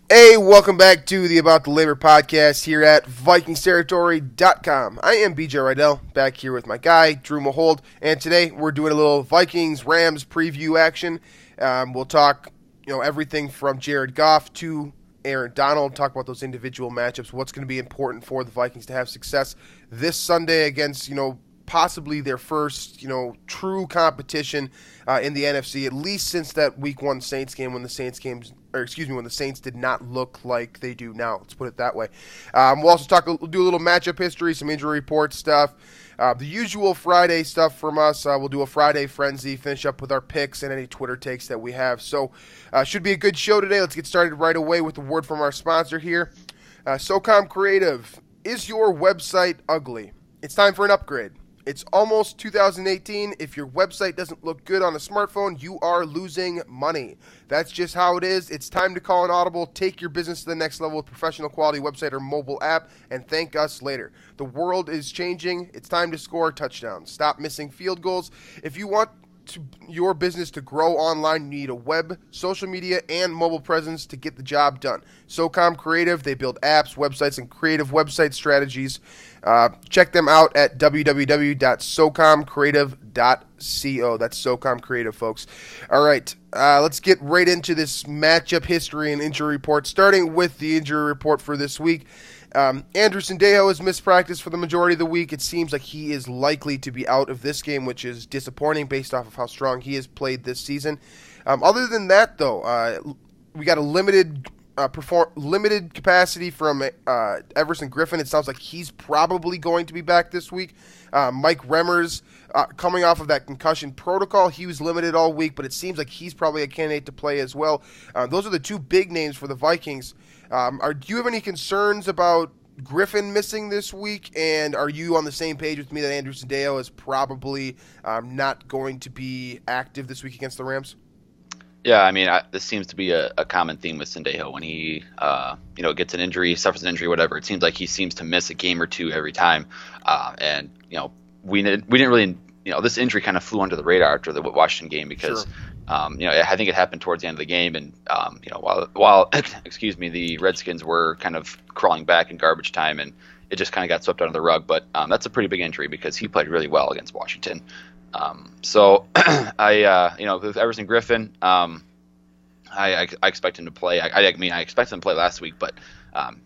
Hey, welcome back to the About the Labor podcast here at VikingsTerritory.com. I am BJ Reidell, back here with my guy, Drew Mahowald, and today we're doing a little Vikings-Rams preview action. We'll talk, everything from Jared Goff to Aaron Donald, talk about those individual matchups, what's going to be important for the Vikings to have success this Sunday against, possibly their first, true competition in the NFC, at least since that Week 1 Saints game when the Saints did not look like they do now. Let's put it that way. We'll also we'll do a little matchup history, some injury report stuff, the usual Friday stuff from us. We'll do a Friday frenzy, finish up with our picks and any Twitter takes that we have. So, should be a good show today. Let's get started right away with a word from our sponsor here. SOCOM Creative. Is your website ugly? It's time for an upgrade. It's almost 2018. If your website doesn't look good on a smartphone, you are losing money. That's just how it is. It's time to call an audible. Take your business to the next level with professional quality website or mobile app, and thank us later. The world is changing. It's time to score touchdowns. Stop missing field goals. If you want your business to grow online, you need a web, social media, and mobile presence to get the job done. SOCOM Creative, they build apps, websites, and creative website strategies. Check them out at www.socomcreative.co. That's SOCOM Creative, folks. All right, let's get right into this matchup history and injury report, starting with the injury report for this week. Andrew Sendejo has missed practice for the majority of the week. It seems like he is likely to be out of this game, which is disappointing based off of how strong he has played this season. Other than that, though, we got a limited capacity from Everson Griffen. It sounds like he's probably going to be back this week. Mike Remmers, coming off of that concussion protocol, he was limited all week, but it seems like he's probably a candidate to play as well. Those are the two big names for the Vikings. Do you have any concerns about Griffen missing this week, and are you on the same page with me that Andrew Sendejo is probably not going to be active this week against the Rams? Yeah, I mean, this seems to be a common theme with Sendejo. When he, gets an injury, suffers an injury, whatever, it seems like he seems to miss a game or two every time. We didn't really, this injury kind of flew under the radar after the Washington game because, Sure. I think it happened towards the end of the game, and while the Redskins were kind of crawling back in garbage time, and it just kind of got swept under the rug. But that's a pretty big injury because he played really well against Washington. So with Everson Griffen, I expect him to play. I expected him to play last week, but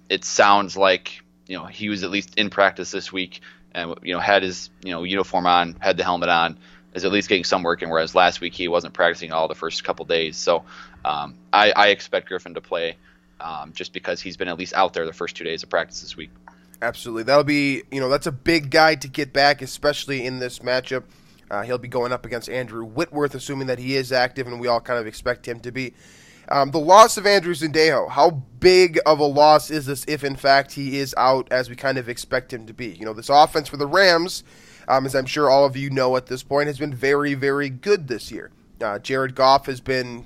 it sounds like he was at least in practice this week and had his uniform on, had the helmet on, is at least getting some work in. Whereas last week he wasn't practicing all the first couple days. So I expect Griffen to play just because he's been at least out there the first 2 days of practice this week. Absolutely, that'll be that's a big guy to get back, especially in this matchup. He'll be going up against Andrew Whitworth, assuming that he is active, and we all kind of expect him to be. The loss of Andrew Sendejo, how big of a loss is this if, in fact, he is out as we kind of expect him to be? This offense for the Rams, as I'm sure all of you know at this point, has been very, very good this year. Jared Goff has been,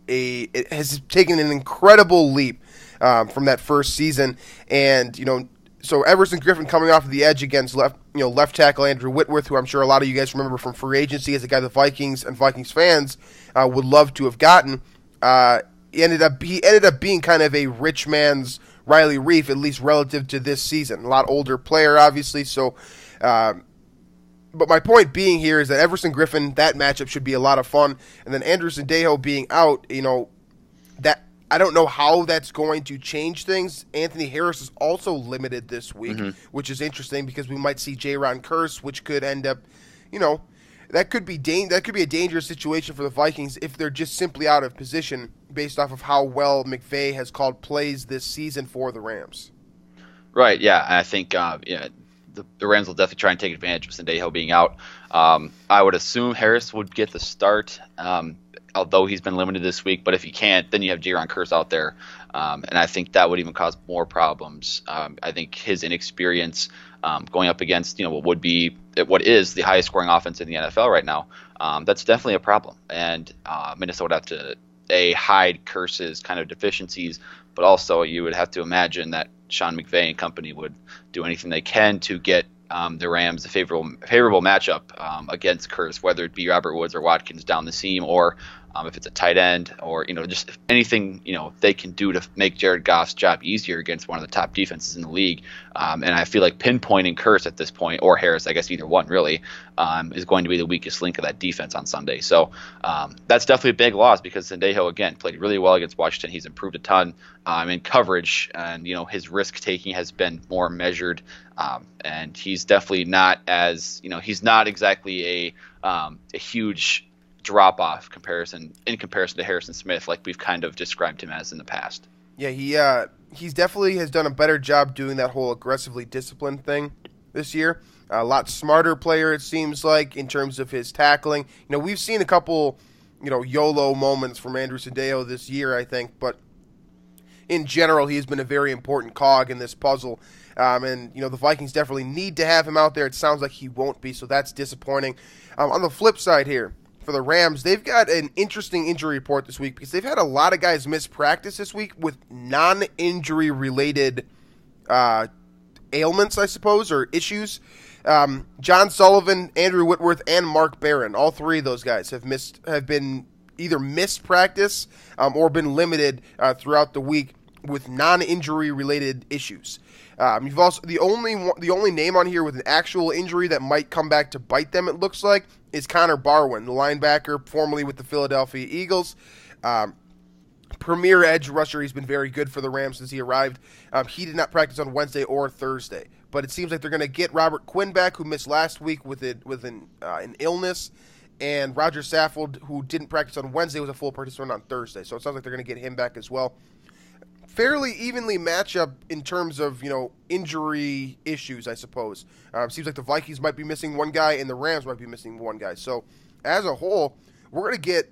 has taken an incredible leap from that first season, and, so Everson Griffen coming off of the edge against left tackle Andrew Whitworth, who I'm sure a lot of you guys remember from free agency as a guy the Vikings and Vikings fans would love to have gotten. He ended up being kind of a rich man's Riley Reef, at least relative to this season. A lot older player, obviously. So, but my point being here is that Everson Griffen, that matchup should be a lot of fun, and then Andrew Sendejo being out, that. I don't know how that's going to change things. Anthony Harris is also limited this week, which is interesting because we might see Jaron Kearse, which could end up, that could be a dangerous situation for the Vikings if they're just simply out of position based off of how well McVay has called plays this season for the Rams. Right. Yeah, and I think the Rams will definitely try and take advantage of Sendejo being out. I would assume Harris would get the start. Although he's been limited this week, but if he can't, then you have Jaron Kearse out there, and I think that would even cause more problems. I think his inexperience going up against what is the highest scoring offense in the NFL right now, that's definitely a problem. And Minnesota would have to hide Kearse's kind of deficiencies, but also you would have to imagine that Sean McVay and company would do anything they can to get the Rams a favorable matchup against Kearse, whether it be Robert Woods or Watkins down the seam, or if it's a tight end or, just anything, they can do to make Jared Goff's job easier against one of the top defenses in the league. And I feel like pinpointing Kearse at this point, or Harris, I guess either one really, is going to be the weakest link of that defense on Sunday. So that's definitely a big loss because Sendejo, again, played really well against Washington. He's improved a ton in coverage, and, his risk-taking has been more measured. And he's definitely not as, he's not exactly a huge drop-off in comparison to Harrison Smith, like we've kind of described him as in the past. Yeah, he's definitely has done a better job doing that whole aggressively disciplined thing this year. A lot smarter player, it seems like, in terms of his tackling. We've seen a couple, YOLO moments from Andrew Sendejo this year, I think, but in general, he's been a very important cog in this puzzle. And the Vikings definitely need to have him out there. It sounds like he won't be, so that's disappointing. On the flip side here, for the Rams, they've got an interesting injury report this week because they've had a lot of guys miss practice this week with non-injury related ailments, I suppose, or issues. John Sullivan, Andrew Whitworth, and Mark Barron, all three of those guys have been either missed practice or been limited throughout the week with non-injury related issues. You've also the only name on here with an actual injury that might come back to bite them, it looks like, is Connor Barwin, the linebacker formerly with the Philadelphia Eagles. Premier edge rusher. He's been very good for the Rams since he arrived. He did not practice on Wednesday or Thursday, but it seems like they're going to get Robert Quinn back, who missed last week with an illness, and Roger Saffold, who didn't practice on Wednesday, was a full participant on Thursday. So it sounds like they're going to get him back as well. Fairly evenly match up in terms of, injury issues, I suppose. Seems like the Vikings might be missing one guy and the Rams might be missing one guy. So as a whole, we're going to get,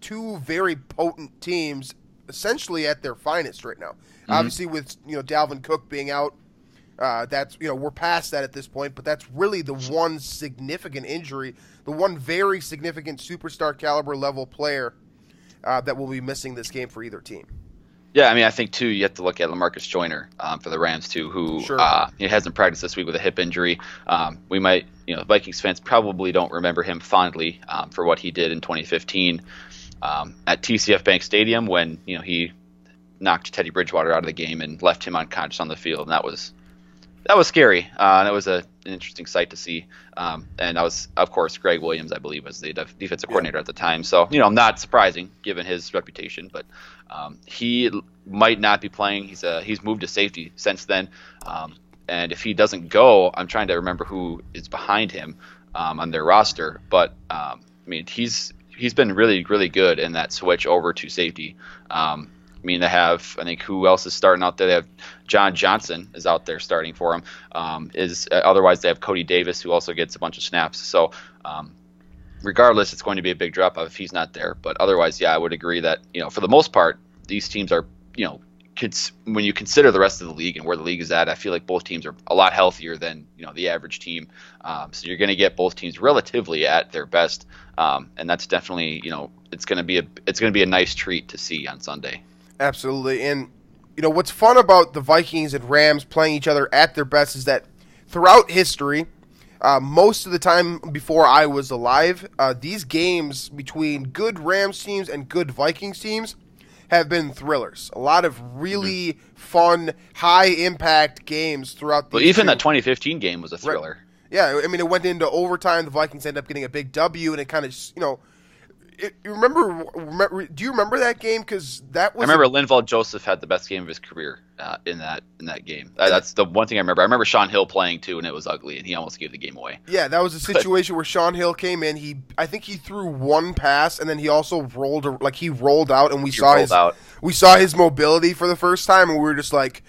two very potent teams essentially at their finest right now. Mm-hmm. Obviously with, Dalvin Cook being out, that's, we're past that at this point, but that's really the one significant injury, the one very significant superstar caliber level player that will be missing this game for either team. Yeah, I think, too, you have to look at LaMarcus Joyner for the Rams, too, who sure. He hasn't practiced this week with a hip injury. We might, Vikings fans probably don't remember him fondly for what he did in 2015 at TCF Bank Stadium when, he knocked Teddy Bridgewater out of the game and left him unconscious on the field. And that was scary. And it was an interesting sight to see. And that was, of course, Greg Williams, I believe, was the defensive coordinator at the time. So, not surprising given his reputation. But he might not be playing. He's moved to safety since then. And if he doesn't go, I'm trying to remember who is behind him on their roster. But, he's been really, really good in that switch over to safety. They have, I think, who else is starting out there? They have John Johnson is out there starting for him. Otherwise, they have Cody Davis, who also gets a bunch of snaps. So, regardless, it's going to be a big drop-off if he's not there. But otherwise, yeah, I would agree that, for the most part, these teams are, when you consider the rest of the league and where the league is at, I feel like both teams are a lot healthier than, the average team. So you're going to get both teams relatively at their best. And that's definitely, it's going to be a nice treat to see on Sunday. Absolutely. And, what's fun about the Vikings and Rams playing each other at their best is that throughout history, most of the time before I was alive, these games between good Rams teams and good Vikings teams have been thrillers. A lot of really fun, high-impact games throughout the Well, even that 2015 game was a thriller. Right. Yeah, it went into overtime. The Vikings ended up getting a big W, and it kind of, do you remember that game? Because that was. I remember Linval Joseph had the best game of his career in that game. That's the one thing I remember. I remember Sean Hill playing too, and it was ugly, and he almost gave the game away. Yeah, that was a situation where Sean Hill came in. I think he threw one pass, and then he also rolled out, and we saw his mobility for the first time, and we were just like,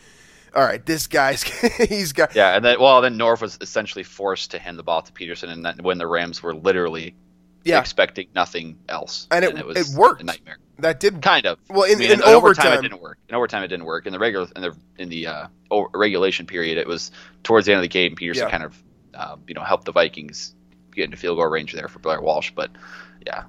all right, this guy's he's got. Yeah, and then Norv was essentially forced to hand the ball to Peterson, and then when the Rams were literally. Yeah. Expecting nothing else, and it worked. A nightmare. That did kind of. Well, in overtime it didn't work. In overtime, it didn't work. In the regulation period, it was towards the end of the game. Peterson kind of, helped the Vikings get into field goal range there for Blair Walsh. But yeah,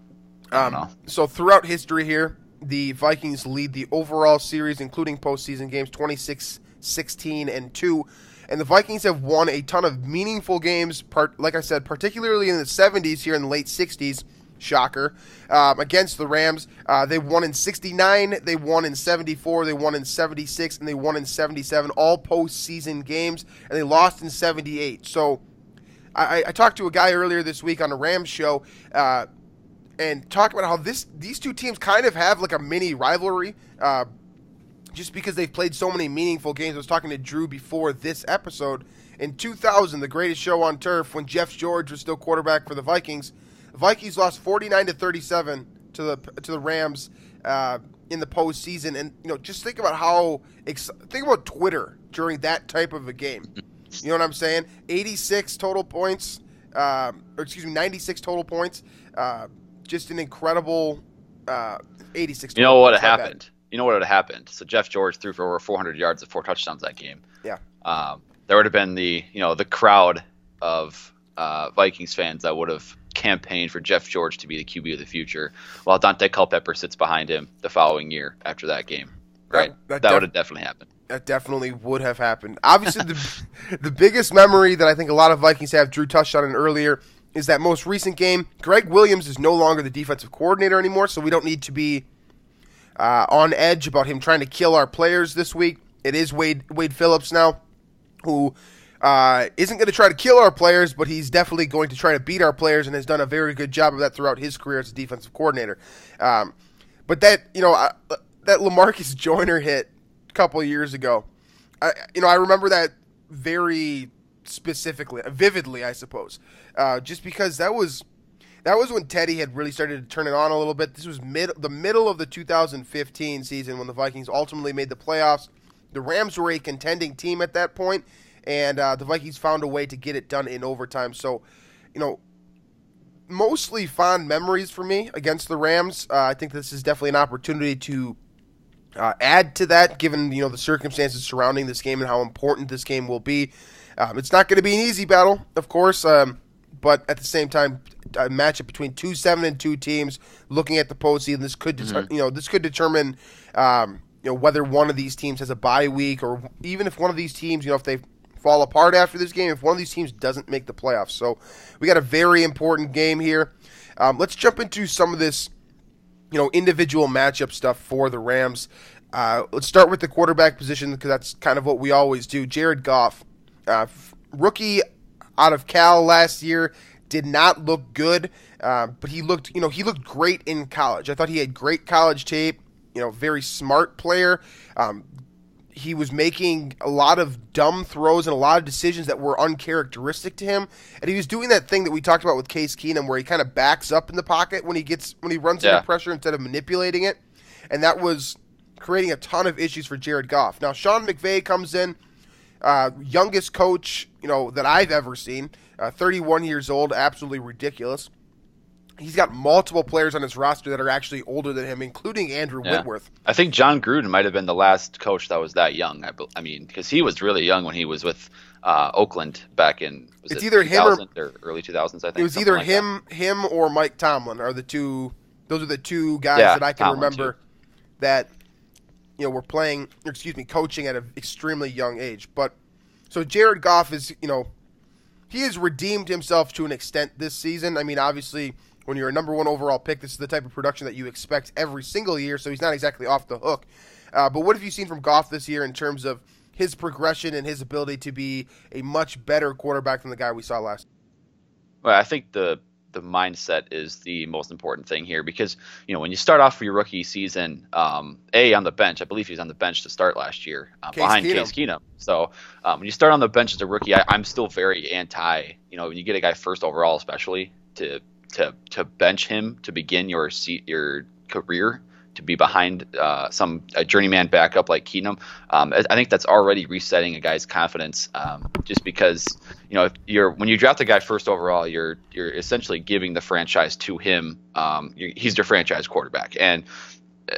I don't know. So throughout history here, the Vikings lead the overall series, including postseason games, 26-16-2. And the Vikings have won a ton of meaningful games, like I said, particularly in the 70s here in the late 60s. shocker, against the Rams. They won in 69, they won in 74, they won in 76, and they won in 77, all postseason games, and they lost in 78. So I talked to a guy earlier this week on a Rams show and talked about how these two teams kind of have like a mini rivalry just because they've played so many meaningful games. I was talking to Drew before this episode. In 2000, the greatest show on turf, when Jeff George was still quarterback for the Vikings lost 49-37 to the Rams in the postseason. And just think about think about Twitter during that type of a game. You know what I'm saying? 96 total points, 96 total points. Just an incredible 86. You know what happened? You know what would have happened? So Jeff George threw for over 400 yards and 4 touchdowns that game. Yeah. There would have been the crowd of Vikings fans that would have campaigned for Jeff George to be the QB of the future, while Dante Culpepper sits behind him the following year after that game. Right? That would have definitely happened. That definitely would have happened. Obviously, the biggest memory that I think a lot of Vikings have, Drew touched on it earlier, is that most recent game. Greg Williams is no longer the defensive coordinator anymore, so we don't need to be on edge about him trying to kill our players this week. It is Wade Phillips now, who isn't going to try to kill our players, but he's definitely going to try to beat our players and has done a very good job of that throughout his career as a defensive coordinator. But that LaMarcus Joyner hit a couple of years ago, I remember that very vividly, I suppose, just because that was when Teddy had really started to turn it on a little bit. This was the middle of the 2015 season when the Vikings ultimately made the playoffs. The Rams were a contending team at that point, and the Vikings found a way to get it done in overtime. So, mostly fond memories for me against the Rams. I think this is definitely an opportunity to add to that, given the circumstances surrounding this game and how important this game will be. It's not going to be an easy battle, of course, but at the same time, a matchup between 2-7-2 teams. Looking at the postseason, this could determine whether one of these teams has a bye week, or even if one of these teams, if they fall apart after this game, if one of these teams doesn't make the playoffs. So we got a very important game here. Let's jump into some of this, individual matchup stuff for the Rams. Let's start with the quarterback position, because that's kind of what we always do. Jared Goff, rookie out of Cal last year, did not look good, but he looked great in college. I thought he had great college tape. Very smart player. He was making a lot of dumb throws and a lot of decisions that were uncharacteristic to him. And he was doing that thing that we talked about with Case Keenum, where he kind of backs up in the pocket when he runs into pressure instead of manipulating it. And that was creating a ton of issues for Jared Goff. Now, Sean McVay comes in, youngest coach, that I've ever seen, 31 years old, absolutely ridiculous. He's got multiple players on his roster that are actually older than him, including Andrew Whitworth. I think John Gruden might have been the last coach that was that young. I mean, because he was really young when he was with Oakland back in either him or early 2000s. I think it was either him or Mike Tomlin are the two. Those are the two guys that I can remember that were coaching at an extremely young age. But so Jared Goff is he has redeemed himself to an extent this season. I mean, obviously, when you're a number 1 overall pick, this is the type of production that you expect every single year, so he's not exactly off the hook. But what have you seen from Goff this year in terms of his progression and his ability to be a much better quarterback than the guy we saw last year? Well, I think the mindset is the most important thing here, because when you start off for your rookie season, on the bench, I believe he was on the bench to start last year behind Case Keenum. So when you start on the bench as a rookie, I'm still very anti. When you get a guy first overall, especially to bench him to begin your career, to be behind a journeyman backup like Keenum, I think that's already resetting a guy's confidence. Just because when you draft a guy first overall, you're essentially giving the franchise to him. He's your franchise quarterback, and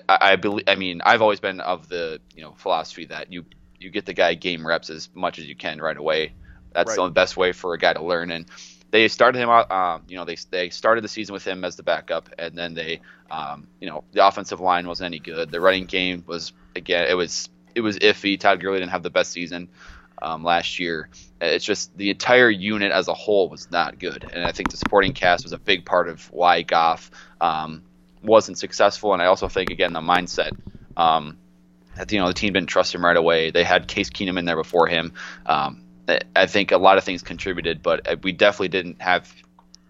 I've always been of the philosophy that you get the guy game reps as much as you can right away. That's the best way for a guy to learn. And they started him out. They started the season with him as the backup, and then the offensive line wasn't any good. The running game was it was iffy. Todd Gurley didn't have the best season. last year. It's just the entire unit as a whole was not good, and I think the supporting cast was a big part of why Goff wasn't successful. And I also think, again, the mindset that the team didn't trust him right away. They had Case Keenum in there before him. I think a lot of things contributed, but we definitely didn't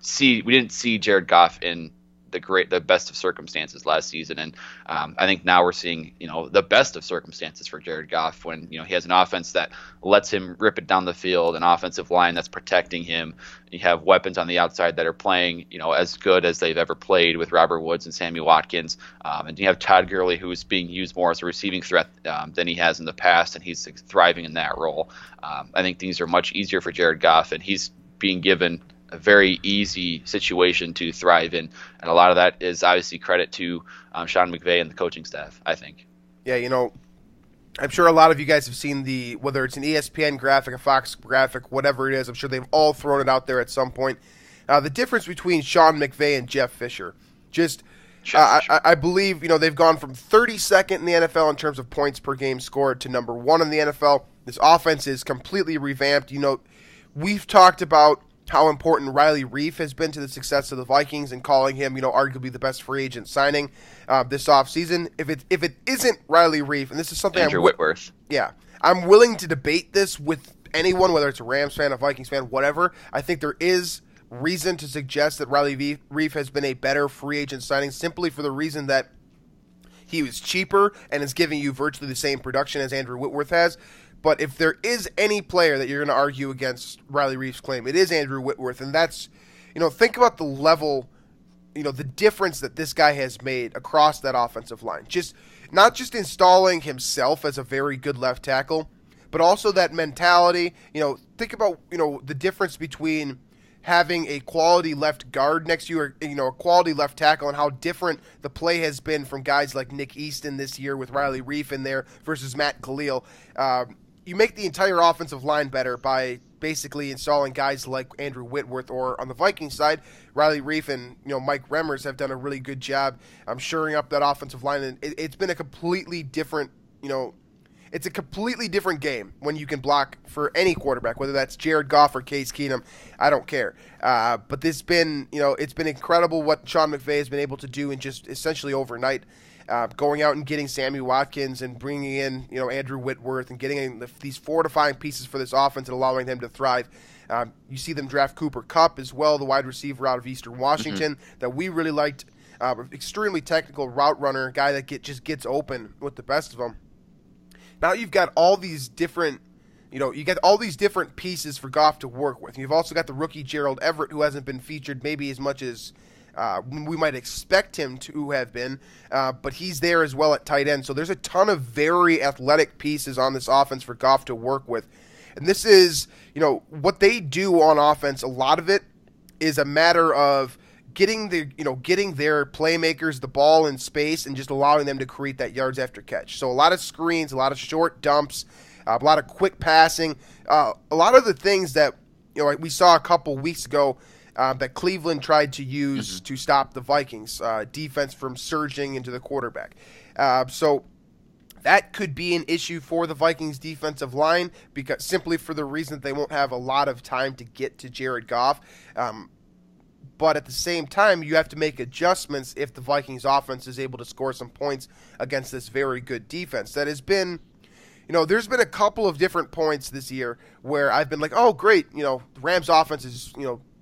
see Jared Goff in the best of circumstances last season, and I think now we're seeing the best of circumstances for Jared Goff when he has an offense that lets him rip it down the field, an offensive line that's protecting him. You have weapons on the outside that are playing as good as they've ever played with Robert Woods and Sammy Watkins, and you have Todd Gurley, who's being used more as a receiving threat than he has in the past, and he's thriving in that role. I think things are much easier for Jared Goff, and he's being given a very easy situation to thrive in, and a lot of that is obviously credit to Sean McVay and the coaching staff, I think. Yeah, I'm sure a lot of you guys have seen whether it's an ESPN graphic, a Fox graphic, whatever it is, I'm sure they've all thrown it out there at some point. The difference between Sean McVay and Jeff Fisher. I believe, they've gone from 32nd in the NFL in terms of points per game scored to number 1 in the NFL. This offense is completely revamped. We've talked about how important Riley Reiff has been to the success of the Vikings and calling him, arguably the best free agent signing this offseason. If it isn't Riley Reiff, and this is something Andrew Whitworth. Yeah. I'm willing to debate this with anyone, whether it's a Rams fan, a Vikings fan, whatever. I think there is reason to suggest that Riley Reiff has been a better free agent signing simply for the reason that he was cheaper and is giving you virtually the same production as Andrew Whitworth has. But if there is any player that you're going to argue against Riley Reiff's claim, it is Andrew Whitworth. And that's, think about the level, the difference that this guy has made across that offensive line. Not just installing himself as a very good left tackle, but also that mentality. Think about, the difference between having a quality left guard next to you or, a quality left tackle and how different the play has been from guys like Nick Easton this year with Riley Reiff in there versus Matt Khalil. You make the entire offensive line better by basically installing guys like Andrew Whitworth, or on the Vikings side, Riley Reiff and Mike Remmers have done a really good job shoring up that offensive line. And it's been a completely different, it's a completely different game when you can block for any quarterback, whether that's Jared Goff or Case Keenum. I don't care. But it's been incredible what Sean McVay has been able to do in just essentially overnight. Going out and getting Sammy Watkins and bringing in, Andrew Whitworth and getting in these fortifying pieces for this offense and allowing them to thrive. You see them draft Cooper Kupp as well, the wide receiver out of Eastern Washington that we really liked. Extremely technical route runner, guy that just gets open with the best of them. Now you've got all these different, pieces for Goff to work with. You've also got the rookie Gerald Everett, who hasn't been featured maybe as much as we might expect him to have been, but he's there as well at tight end. So there's a ton of very athletic pieces on this offense for Goff to work with. And this is, what they do on offense, a lot of it is a matter of getting their playmakers the ball in space and just allowing them to create that yards after catch. So a lot of screens, a lot of short dumps, a lot of quick passing, a lot of the things that we saw a couple weeks ago that Cleveland tried to use to stop the Vikings defense from surging into the quarterback. So that could be an issue for the Vikings defensive line, because simply for the reason that they won't have a lot of time to get to Jared Goff. But at the same time, you have to make adjustments if the Vikings offense is able to score some points against this very good defense that has been, there's been a couple of different points this year where I've been like, oh, great, the Rams offense is,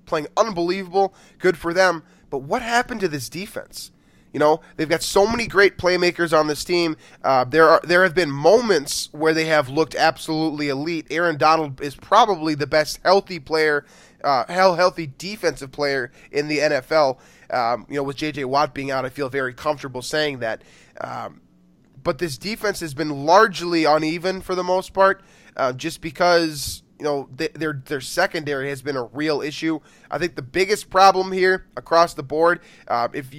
playing unbelievable, good for them. But what happened to this defense? They've got so many great playmakers on this team. There have been moments where they have looked absolutely elite. Aaron Donald is probably the best healthy defensive player in the NFL. With J.J. Watt being out, I feel very comfortable saying that. But this defense has been largely uneven for the most part, just because their secondary has been a real issue. I think the biggest problem here across the board, if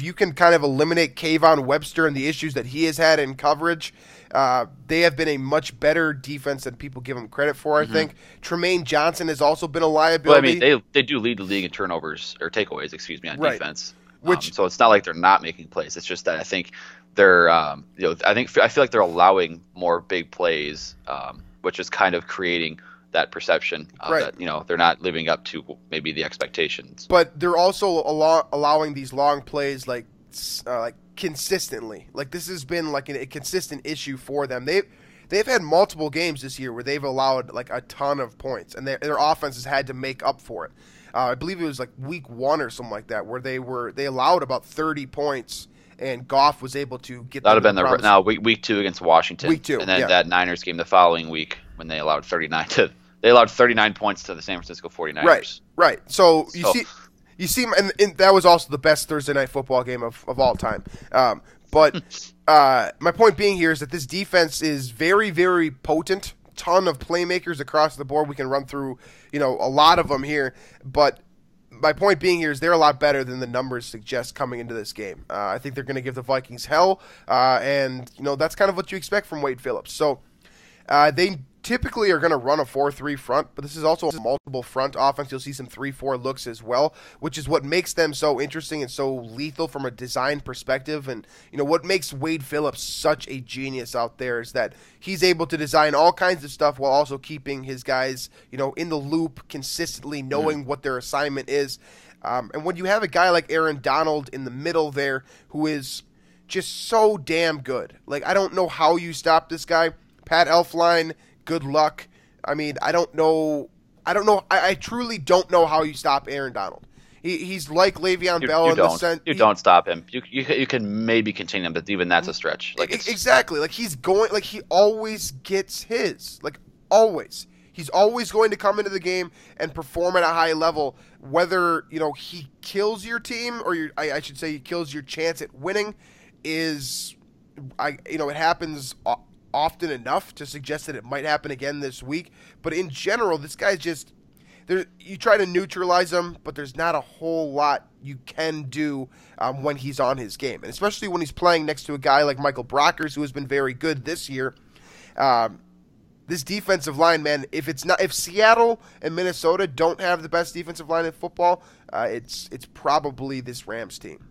you can kind of eliminate Kayvon Webster and the issues that he has had in coverage, they have been a much better defense than people give them credit for. I think Tremaine Johnson has also been a liability. Well, I mean, they do lead the league in turnovers or takeaways, on defense. So it's not like they're not making plays. It's just that I think they're, I feel like they're allowing more big plays which is kind of creating that perception that they're not living up to maybe the expectations. But they're also allowing these long plays like consistently. Like this has been like a consistent issue for them. They've had multiple games this year where they've allowed like a ton of points, and their offense has had to make up for it. I believe it was like week 1 or something like that where they allowed about 30 points, and Goff was able to get. That would have been week 2 against Washington. Week 2, and then that Niners game the following week when they allowed 39 points to the San Francisco 49ers. Right. So you see, and that was also the best Thursday night football game of all time. But my point being here is that this defense is very, very potent. Ton of playmakers across the board. We can run through, a lot of them here. But my point being here is they're a lot better than the numbers suggest coming into this game. I think they're going to give the Vikings hell, and that's kind of what you expect from Wade Phillips. So they typically are going to run a 4-3 front, but this is also a multiple front offense. You'll see some 3-4 looks as well, which is what makes them so interesting and so lethal from a design perspective. And what makes Wade Phillips such a genius out there is that he's able to design all kinds of stuff while also keeping his guys in the loop consistently, knowing what their assignment is. And when you have a guy like Aaron Donald in the middle there who is just so damn good, like I don't know how you stop this guy. Pat Elflein, good luck. I mean, I don't know. I truly don't know how you stop Aaron Donald. He's like Le'Veon Bell in the sense you don't stop him. You can maybe contain him, but even that's a stretch. Exactly. Like he's going. Like he always gets his. Like always. He's always going to come into the game and perform at a high level. Whether he kills your team or I should say he kills your chance at winning is it happens often enough to suggest that it might happen again this week. But in general, this guy's just you try to neutralize him, but there's not a whole lot you can do when he's on his game, and especially when he's playing next to a guy like Michael Brockers, who has been very good this year. This defensive line, man, if Seattle and Minnesota don't have the best defensive line in football, it's probably this Rams team.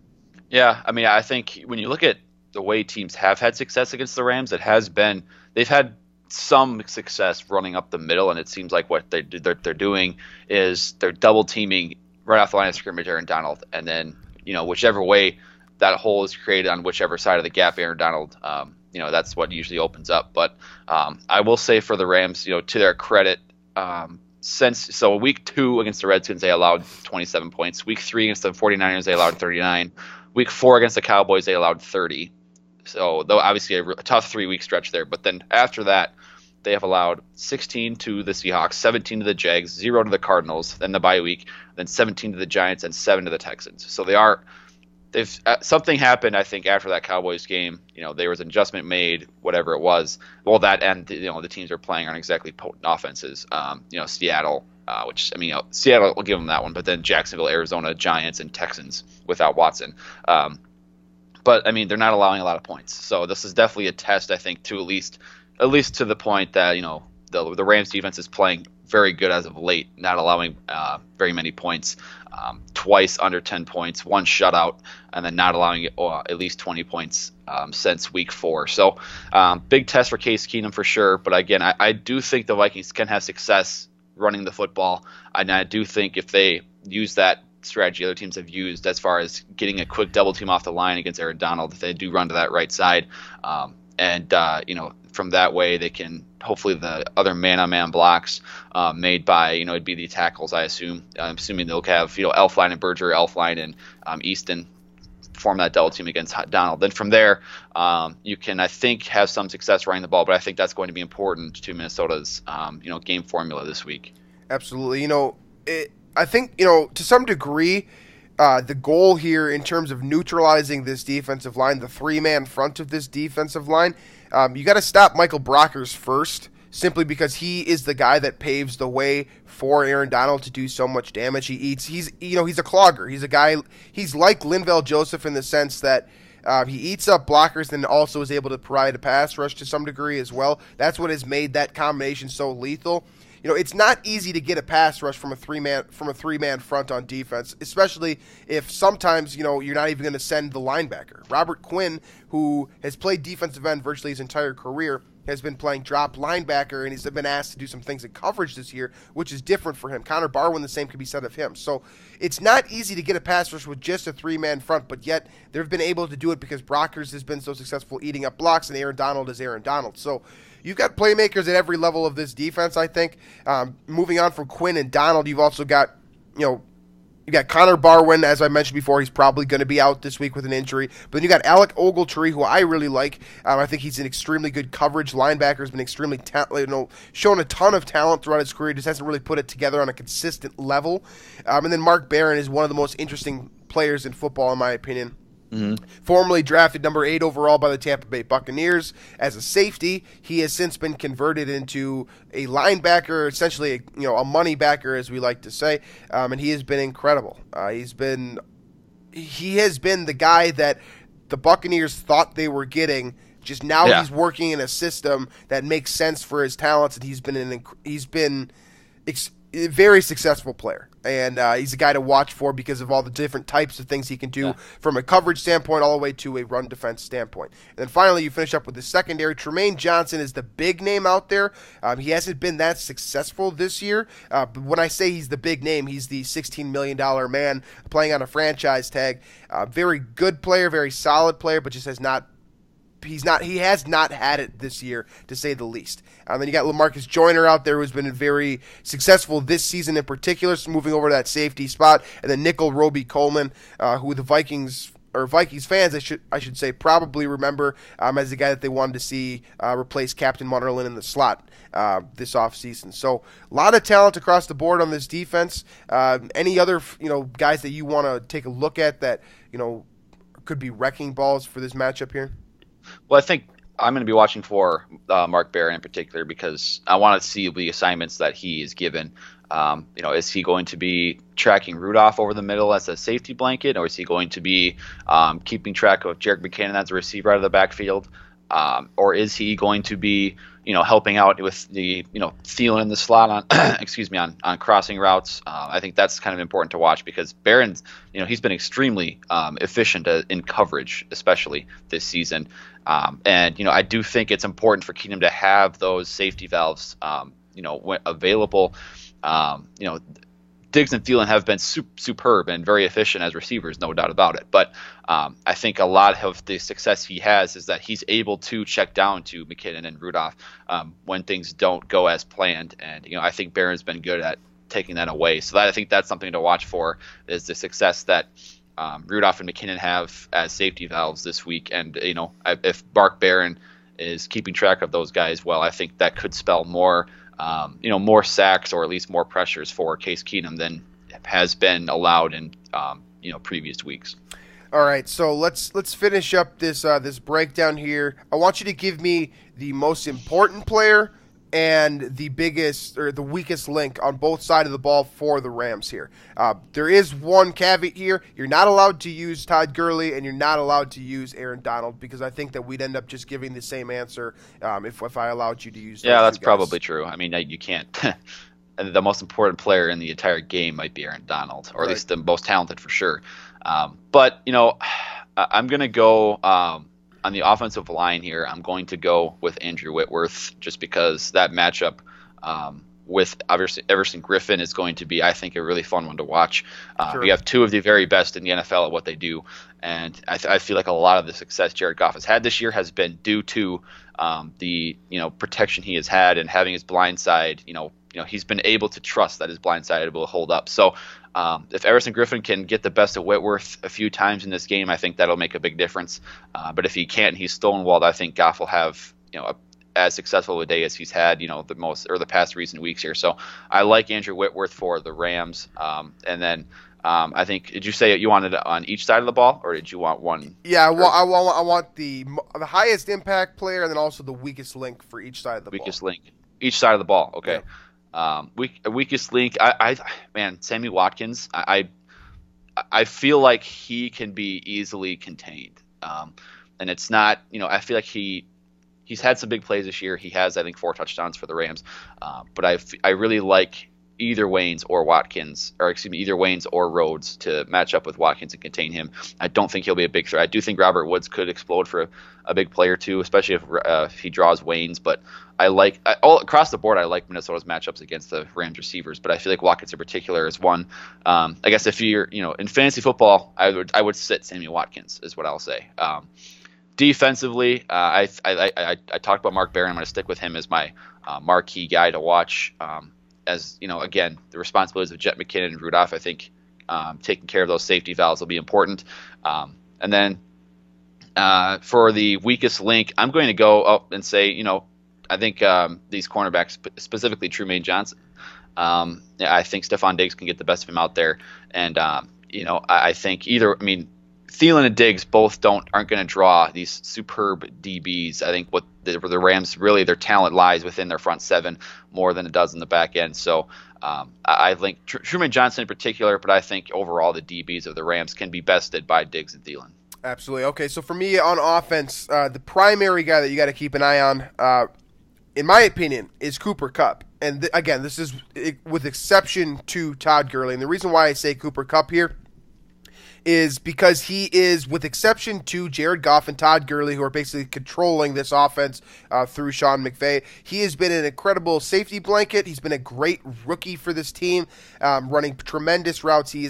Yeah, I mean, I think when you look at the way teams have had success against the Rams, they've had some success running up the middle, and it seems like what they're doing is they're double teaming right off the line of scrimmage Aaron Donald, and then whichever way that hole is created on whichever side of the gap Aaron Donald, that's what usually opens up. But I will say for the Rams, to their credit, week 2 against the Redskins they allowed 27 points. Week 3 against the 49ers they allowed 39. Week 4 against the Cowboys they allowed 30. So, though obviously a tough 3-week stretch there. But then after that, they have allowed 16 to the Seahawks, 17 to the Jags, 0 to the Cardinals, then the bye week, then 17 to the Giants, and 7 to the Texans. So something happened, I think, after that Cowboys game. There was an adjustment made, whatever it was. Well, that and the teams are playing aren't exactly potent offenses. Seattle, Seattle will give them that one, but then Jacksonville, Arizona, Giants, and Texans without Watson. But I mean, they're not allowing a lot of points, so this is definitely a test. I think at least to the point that the Rams defense is playing very good as of late, not allowing very many points, twice under 10 points, one shutout, and then not allowing at least 20 points since week 4. So big test for Case Keenum for sure. But again, I do think the Vikings can have success running the football, and I do think if they use that strategy other teams have used as far as getting a quick double team off the line against Aaron Donald, if they do run to that right side, from that way they can hopefully the other man-on-man blocks made by it'd be the tackles. I'm assuming they'll have Elflein and Berger, Elflein and Easton form that double team against Donald. Then from there you can, I think, have some success running the ball, but I think that's going to be important to Minnesota's game formula this week. Absolutely. I think, to some degree, the goal here in terms of neutralizing this defensive line, the 3-man front of this defensive line, you got to stop Michael Brockers first, simply because he is the guy that paves the way for Aaron Donald to do so much damage. He's a clogger. He's a guy, he's like Linval Joseph in the sense that he eats up blockers and also is able to provide a pass rush to some degree as well. That's what has made that combination so lethal. it's not easy to get a pass rush from a three-man front on defense, especially if sometimes, you're not even going to send the linebacker. Robert Quinn, who has played defensive end virtually his entire career, has been playing drop linebacker, and he's been asked to do some things in coverage this year, which is different for him. Connor Barwin, the same could be said of him. So it's not easy to get a pass rush with just a three-man front, but yet they've been able to do it because Brockers has been so successful eating up blocks, and Aaron Donald is Aaron Donald. So you've got playmakers at every level of this defense, I think. Moving on from Quinn and Donald, you've also got, you got Connor Barwin, as I mentioned before. He's probably going to be out this week with an injury. But then you got Alec Ogletree, who I really like. I think he's an extremely good coverage linebacker. Has been extremely shown a ton of talent throughout his career. Just hasn't really put it together on a consistent level. And then Mark Barron is one of the most interesting players in football, in my opinion. Mm-hmm. Formerly drafted number 8 overall by the Tampa Bay Buccaneers as a safety, he has since been converted into a linebacker, essentially a money backer, as we like to say, and he has been incredible. He has been the guy that the Buccaneers thought they were getting. Just now, He's working in a system that makes sense for his talents, and he's been a very successful player. And he's a guy to watch for because of all the different types of things he can do from a coverage standpoint all the way to a run defense standpoint. And then finally, you finish up with the secondary. Tremaine Johnson is the big name out there. He hasn't been that successful this year. But when I say he's the big name, he's the $16 million man playing on a franchise tag. Very good player, very solid player, but just has not had it this year, to say the least. Then you got LaMarcus Joyner out there, who's been very successful this season in particular, so moving over to that safety spot. And then Nickel Roby Coleman, who the Vikings fans, I should say, probably remember as the guy that they wanted to see replace Captain Munnerlyn in the slot this offseason. So a lot of talent across the board on this defense. Any other guys that you want to take a look at that could be wrecking balls for this matchup here? Well, I think I'm going to be watching for Mark Barron in particular because I want to see the assignments that he is given. Is he going to be tracking Rudolph over the middle as a safety blanket, or is he going to be keeping track of Jerick McKinnon as a receiver out of the backfield? Or is he going to be, helping out with the, Thielen in the slot on, on crossing routes? I think that's kind of important to watch because Barron's, he's been extremely efficient in coverage, especially this season. And I do think it's important for Keenum to have those safety valves, available. Diggs and Thielen have been superb and very efficient as receivers, no doubt about it. But I think a lot of the success he has is that he's able to check down to McKinnon and Rudolph when things don't go as planned. And, I think Barron's been good at taking that away. So I think that's something to watch for, is the success that Rudolph and McKinnon have as safety valves this week. And, if Mark Barron is keeping track of those guys well, I think that could spell more more sacks or at least more pressures for Case Keenum than has been allowed in previous weeks. All right, so let's finish up this breakdown here. I want you to give me the most important player and the biggest or the weakest link on both sides of the ball for the Rams here. There is one caveat here. You're not allowed to use Todd Gurley, and you're not allowed to use Aaron Donald, because I think that we'd end up just giving the same answer if I allowed you to use those that's two guys. Probably true. I mean, you can't. The most important player in the entire game might be Aaron Donald, or at least the most talented for sure. But I'm going to go on the offensive line here. I'm going to go with Andrew Whitworth just because that matchup with Everson Griffin is going to be, I think, a really fun one to watch. Sure. We have two of the very best in the NFL at what they do, and I feel like a lot of the success Jared Goff has had this year has been due to the protection he has had and having his blind side. He's been able to trust that his blind side will hold up. So if Everson Griffin can get the best of Whitworth a few times in this game, I think that'll make a big difference. But if he can't and he's stonewalled, I think Goff will have as successful a day as he's had the past recent weeks here. So I like Andrew Whitworth for the Rams. And then I think, did you say you wanted it on each side of the ball, or did you want one? Yeah, I want the highest impact player and then also the weakest link for each side of the ball. Weakest link, each side of the ball. Okay. Yeah. Weakest link, Sammy Watkins, I feel like he can be easily contained. And it's not, I feel like he's he's had some big plays this year. He has, I think, 4 touchdowns for the Rams. But I really like either Waynes or Rhodes to match up with Watkins and contain him. I don't think he'll be a big threat. I do think Robert Woods could explode for a big play or two, especially if he draws Waynes. But all across the board, I like Minnesota's matchups against the Rams receivers. But I feel like Watkins in particular is one. I guess if you're in fantasy football, I would sit Sammy Watkins is what I'll say. Defensively, I talked about Mark Barron. I'm going to stick with him as my marquee guy to watch. As again, the responsibilities of Jet McKinnon and Rudolph, I think taking care of those safety valves will be important. And then for the weakest link, I'm going to go up and say, I think these cornerbacks, specifically Trumaine Johnson, I think Stephon Diggs can get the best of him out there. And, I think Thielen and Diggs both aren't going to draw these superb DBs. I think what the Rams really their talent lies within their front 7 more than it does in the back end. So I think Trumaine Johnson in particular, but I think overall the DBs of the Rams can be bested by Diggs and Thielen. Absolutely. Okay, so for me on offense, the primary guy that you got to keep an eye on, in my opinion, is Cooper Kupp. And again, this is with exception to Todd Gurley. And the reason why I say Cooper Kupp here is because he is, with exception to Jared Goff and Todd Gurley, who are basically controlling this offense through Sean McVay, he has been an incredible safety blanket. He's been a great rookie for this team, running tremendous routes. He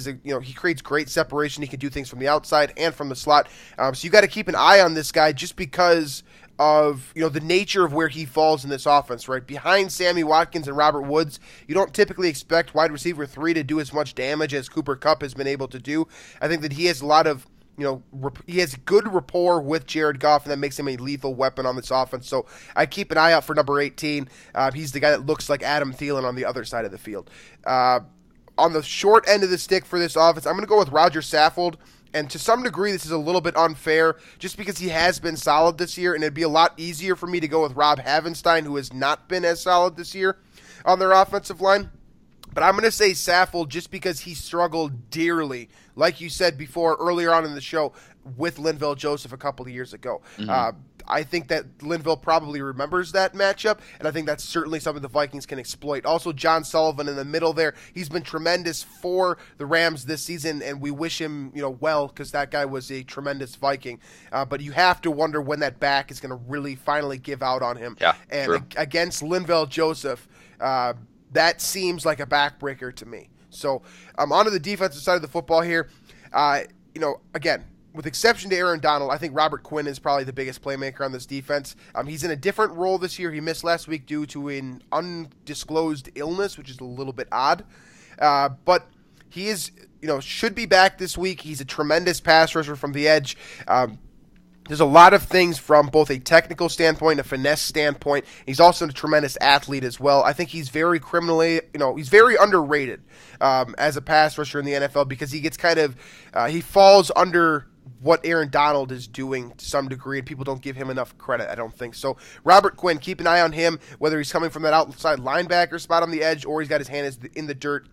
creates great separation. He can do things from the outside and from the slot. So you got to keep an eye on this guy just because of the nature of where he falls in this offense, right? Behind Sammy Watkins and Robert Woods, you don't typically expect wide receiver 3 to do as much damage as Cooper Kupp has been able to do. I think that he has a lot of, he has good rapport with Jared Goff, and that makes him a lethal weapon on this offense. So I keep an eye out for number 18. He's the guy that looks like Adam Thielen on the other side of the field. On the short end of the stick for this offense, I'm going to go with Roger Saffold. And to some degree, this is a little bit unfair just because he has been solid this year, and it'd be a lot easier for me to go with Rob Havenstein, who has not been as solid this year on their offensive line. But I'm going to say Saffold just because he struggled dearly, like you said before earlier on in the show, with Linval Joseph a couple of years ago. Mm-hmm. I think that Linval probably remembers that matchup, and I think that's certainly something the Vikings can exploit. Also, John Sullivan in the middle there, he's been tremendous for the Rams this season, and we wish him well because that guy was a tremendous Viking. But you have to wonder when that back is going to really finally give out on him. Yeah, and true. Against Linval Joseph, that seems like a backbreaker to me. So on to the defensive side of the football here. Again, with exception to Aaron Donald, I think Robert Quinn is probably the biggest playmaker on this defense. He's in a different role this year. He missed last week due to an undisclosed illness, which is a little bit odd. But he is, should be back this week. He's a tremendous pass rusher from the edge. There's a lot of things from both a technical standpoint, a finesse standpoint. He's also a tremendous athlete as well. I think he's very he's very underrated as a pass rusher in the NFL because he gets he falls under what Aaron Donald is doing to some degree, and people don't give him enough credit, I don't think. So Robert Quinn, keep an eye on him, whether he's coming from that outside linebacker spot on the edge or he's got his hand in the dirt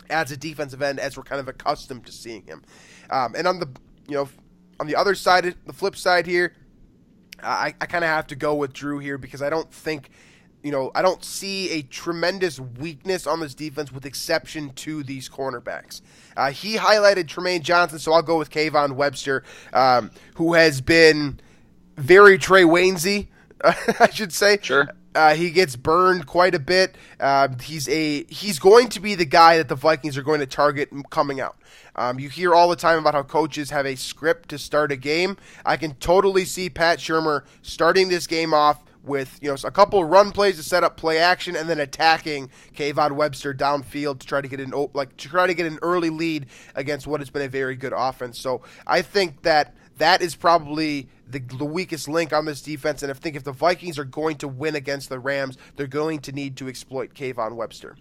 as a defensive end, as we're kind of accustomed to seeing him. And on the other side, the flip side here, I kind of have to go with Drew here because I don't think, I don't see a tremendous weakness on this defense with exception to these cornerbacks. He highlighted Trumaine Johnson, so I'll go with Kayvon Webster, who has been very Trey Waynesy, I should say. Sure. He gets burned quite a bit. He's going to be the guy that the Vikings are going to target coming out. You hear all the time about how coaches have a script to start a game. I can totally see Pat Shurmur starting this game off with a couple of run plays to set up play action, and then attacking Kayvon Webster downfield to try to get an early lead against what has been a very good offense. So I think that is probably the weakest link on this defense, and I think if the Vikings are going to win against the Rams, they're going to need to exploit Kayvon Webster.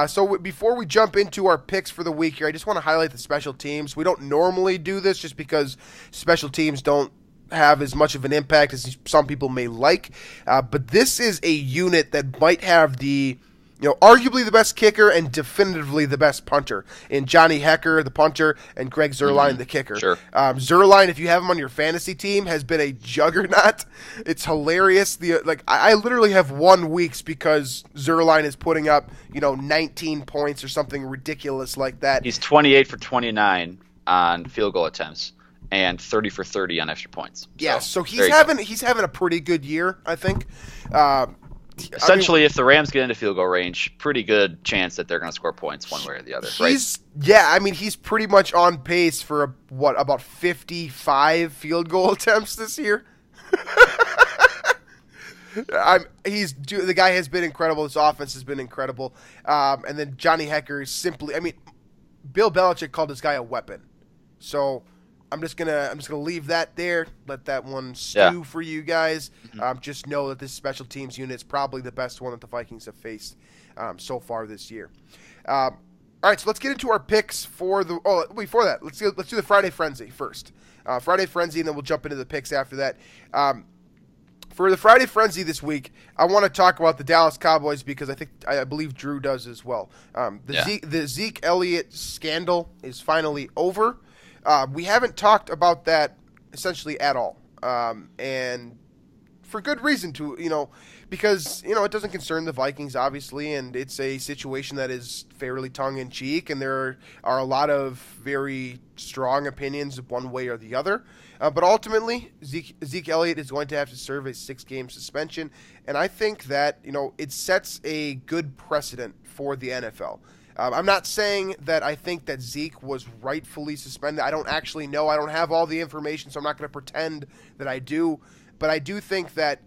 So before we jump into our picks for the week here, I just want to highlight the special teams. We don't normally do this just because special teams don't have as much of an impact as some people may like, but this is a unit that might have the arguably the best kicker and definitively the best punter in Johnny Hecker, the punter, and Greg Zuerlein, the kicker. Sure. Zuerlein, if you have him on your fantasy team, has been a juggernaut. It's hilarious. I literally have 1 week because Zuerlein is putting up 19 points or something ridiculous like that. He's 28 for 29 on field goal attempts and 30 for 30 on extra points. So he's having a pretty good year, I think. Essentially, if the Rams get into field goal range, pretty good chance that they're going to score points one way or the other, right? Yeah, he's pretty much on pace for about 55 field goal attempts this year. The guy has been incredible. His offense has been incredible. And then Johnny Hecker is simply, Bill Belichick called this guy a weapon. So I'm just gonna leave that there. Let that one stew for you guys. Just know that this special teams unit is probably the best one that the Vikings have faced so far this year. All right, so let's get into our picks for the. Oh, before that, let's do the Friday Frenzy first. Friday Frenzy, and then we'll jump into the picks after that. For the Friday Frenzy this week, I want to talk about the Dallas Cowboys because I believe Drew does as well. The Zeke Elliott scandal is finally over. We haven't talked about that essentially at all, and for good reason because it doesn't concern the Vikings obviously, and it's a situation that is fairly tongue-in-cheek, and there are a lot of very strong opinions of one way or the other. But ultimately, Zeke Elliott is going to have to serve a 6-game suspension, and I think that it sets a good precedent for the NFL. I'm not saying that I think that Zeke was rightfully suspended. I don't actually know. I don't have all the information, so I'm not going to pretend that I do. But I do think that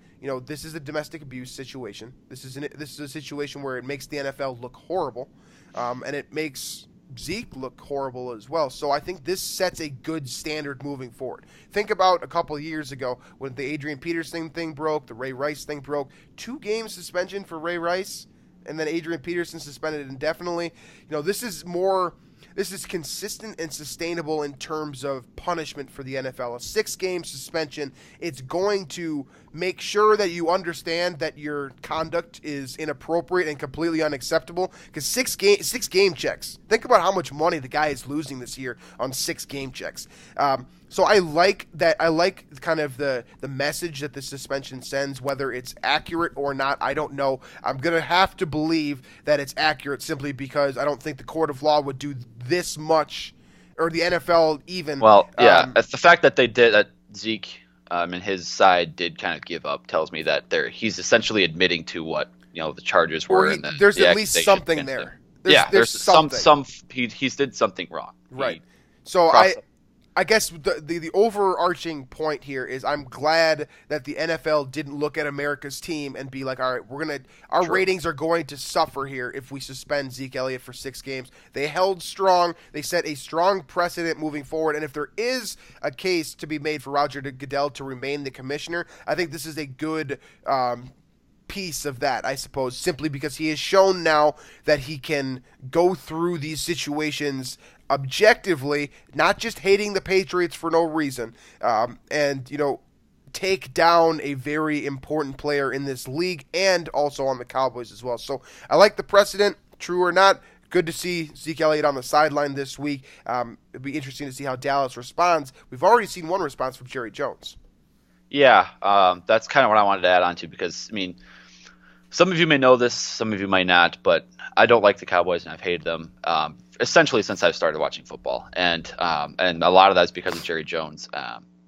this is a domestic abuse situation. This is a situation where it makes the NFL look horrible, and it makes Zeke look horrible as well. So I think this sets a good standard moving forward. Think about a couple of years ago when the Adrian Peterson thing broke, the Ray Rice thing broke. 2-game suspension for Ray Rice, and then Adrian Peterson suspended indefinitely. This is consistent and sustainable in terms of punishment for the NFL. A 6-game suspension, it's going to make sure that you understand that your conduct is inappropriate and completely unacceptable. Because 6 game checks. Think about how much money the guy is losing this year on 6 game checks. So I like that. I like kind of the message that the suspension sends, whether it's accurate or not. I don't know. I'm going to have to believe that it's accurate simply because I don't think the court of law would do this much, or the NFL even. Well, yeah, the fact that they did that, Zeke and his side did kind of give up tells me that he's essentially admitting to what the charges were. There's at least something there. There's something. He did something wrong. Right. I guess the overarching point here is I'm glad that the NFL didn't look at America's team and be like, all right, our ratings are going to suffer here if we suspend Zeke Elliott for 6 games. They held strong. They set a strong precedent moving forward. And if there is a case to be made for Roger Goodell to remain the commissioner, I think this is a good piece of that, I suppose, simply because he has shown now that he can go through these situations objectively, not just hating the Patriots for no reason, and take down a very important player in this league and also on the Cowboys as well. So I like the precedent, true or not. Good to see Zeke Elliott on the sideline this week. It'd be interesting to see how Dallas responds. We've already seen one response from Jerry Jones. Yeah, that's kind of what I wanted to add on to, because some of you may know this, some of you might not, but I don't like the Cowboys, and I've hated them essentially since I've started watching football, and a lot of that is because of Jerry Jones.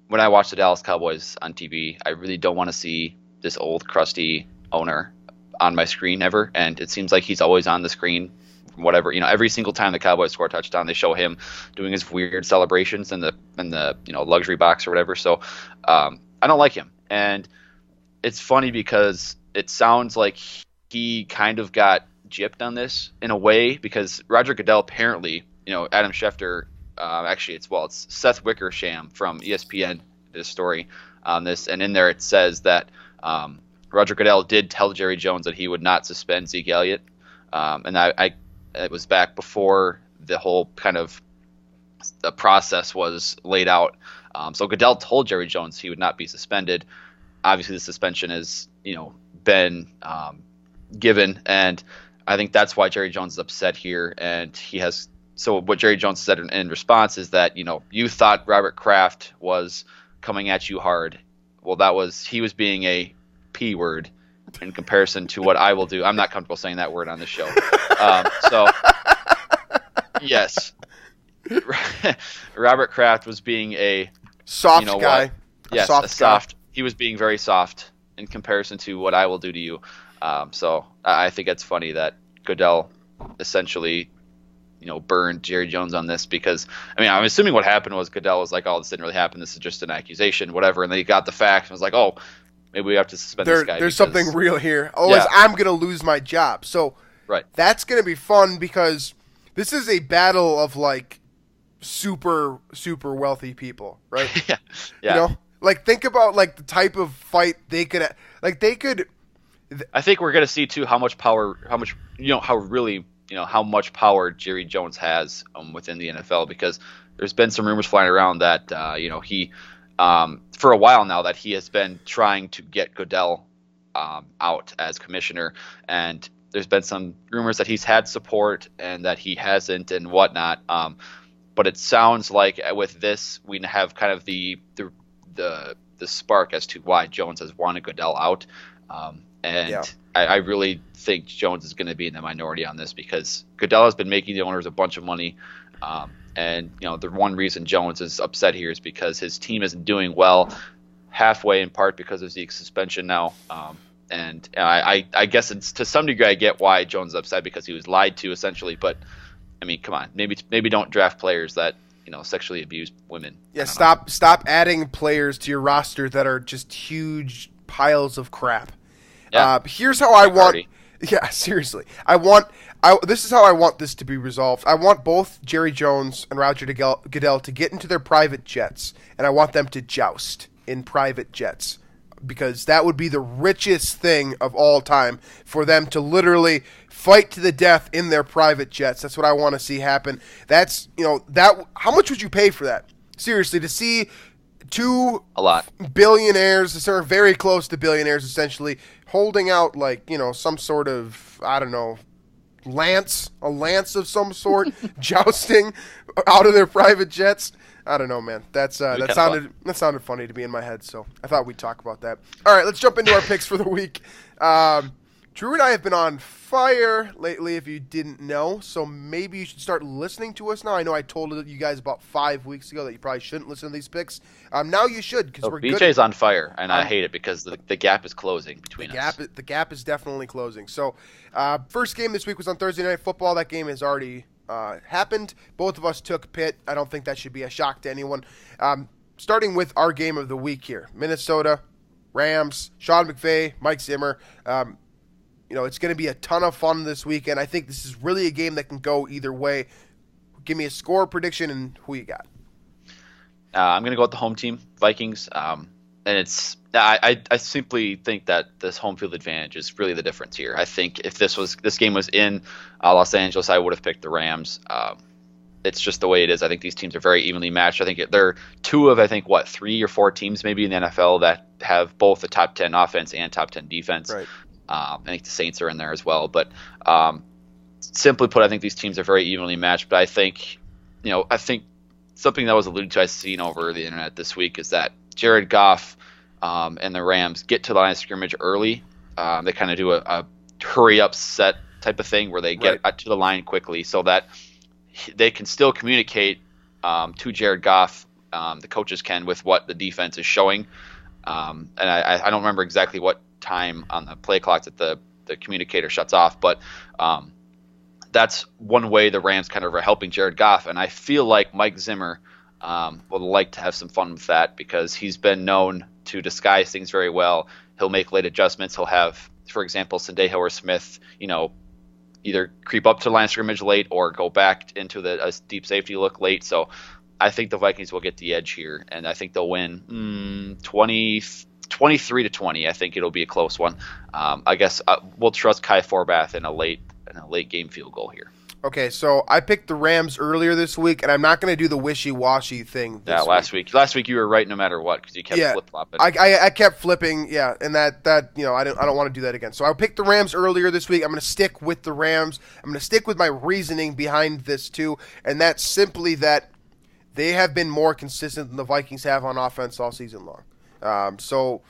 When I watch the Dallas Cowboys on TV, I really don't want to see this old, crusty owner on my screen ever, and it seems like he's always on the screen. Whatever, every single time the Cowboys score a touchdown, they show him doing his weird celebrations in the luxury box or whatever. So I don't like him, and it's funny because it sounds like he kind of got gypped on this in a way, because Roger Goodell apparently, Adam Schefter, it's Seth Wickersham from ESPN did a story on this, and in there it says that Roger Goodell did tell Jerry Jones that he would not suspend Zeke Elliott, and it was back before the whole kind of the process was laid out. So Goodell told Jerry Jones he would not be suspended. Obviously, the suspension has been given, and I think that's why Jerry Jones is upset here, and he has. So what Jerry Jones said in response is that you thought Robert Kraft was coming at you hard. Well, he was being a P word in comparison to what I will do. I'm not comfortable saying that word on this show. So yes, Robert Kraft was being a soft guy. Yes, a soft. He was being very soft in comparison to what I will do to you. So I think it's funny that Goodell essentially, burned Jerry Jones on this because, I'm assuming what happened was Goodell was like, oh, this didn't really happen. This is just an accusation, whatever. And then he got the facts and was like, oh, maybe we have to suspend this guy. There's something real here. I'm going to lose my job. So right. That's going to be fun because this is a battle of like super, super wealthy people, right? Yeah. Think about like the type of fight they could, I think we're going to see too how much power Jerry Jones has within the NFL, because there's been some rumors flying around that he for a while now that he has been trying to get Goodell out as commissioner, and there's been some rumors that he's had support and that he hasn't and whatnot. But it sounds like with this we have kind of the spark as to why Jones has wanted Goodell out. I really think Jones is going to be in the minority on this because Goodell has been making the owners a bunch of money. The one reason Jones is upset here is because his team isn't doing well, halfway in part because of Zeke's suspension now. I guess it's to some degree I get why Jones is upset because he was lied to essentially. But come on, maybe don't draft players that sexually abuse women. Yeah, stop adding players to your roster that are just huge piles of crap. Yeah. Here's how I want. Yeah, seriously. This is how I want this to be resolved. I want both Jerry Jones and Roger Goodell to get into their private jets, and I want them to joust in private jets, because that would be the richest thing of all time for them to literally fight to the death in their private jets. That's what I want to see happen. That's how much would you pay for that? Seriously, to see two billionaires, that are very close to billionaires, essentially holding out some sort of, I don't know, a lance of some sort, jousting out of their private jets. I don't know, man. That sounded funny to me in my head, so I thought we'd talk about that. All right, let's jump into our picks for the week. Drew and I have been on fire lately, if you didn't know, so maybe you should start listening to us now. I know I told you guys about 5 weeks ago that you probably shouldn't listen to these picks. Now you should, because we're good. BJ's on fire, and I hate it because the gap is closing between us. The gap is definitely closing. So, first game this week was on Thursday Night Football. That game has already happened. Both of us took Pitt. I don't think that should be a shock to anyone. Starting with our game of the week here, Minnesota Rams, Sean McVay, Mike Zimmer. It's going to be a ton of fun this weekend. I think this is really a game that can go either way. Give me a score prediction and who you got. I'm going to go with the home team, Vikings. And I simply think that this home field advantage is really the difference here. I think if this game was in Los Angeles, I would have picked the Rams. It's just the way it is. I think these teams are very evenly matched. I think they're two of 3 or 4 teams maybe in the NFL that have both a top 10 offense and top 10 defense. Right. I think the Saints are in there as well. But simply put, I think these teams are very evenly matched. But I think something that was alluded to, I've seen over the internet this week, is that Jared Goff and the Rams get to the line of scrimmage early. They kind of do a hurry-up set type of thing where they get to the line quickly so that they can still communicate to Jared Goff, the coaches can, with what the defense is showing. And I don't remember exactly what time on the play clock that the communicator shuts off, but that's one way the Rams kind of are helping Jared Goff, and I feel like Mike Zimmer would like to have some fun with that because he's been known to disguise things very well. He'll make late adjustments. He'll have, for example, Sandejo or Smith, either creep up to the line of scrimmage late or go back into a deep safety look late. So I think the Vikings will get the edge here, and I think they'll win 23-20. I think it'll be a close one. I guess we'll trust Kai Forbath in a late game field goal here. Okay, so I picked the Rams earlier this week, and I'm not going to do the wishy-washy thing this week. Last week you were right no matter what because you kept flip-flopping. I kept flipping, and that I don't want to do that again. So I picked the Rams earlier this week. I'm going to stick with the Rams. I'm going to stick with my reasoning behind this too, and that's simply that they have been more consistent than the Vikings have on offense all season long. So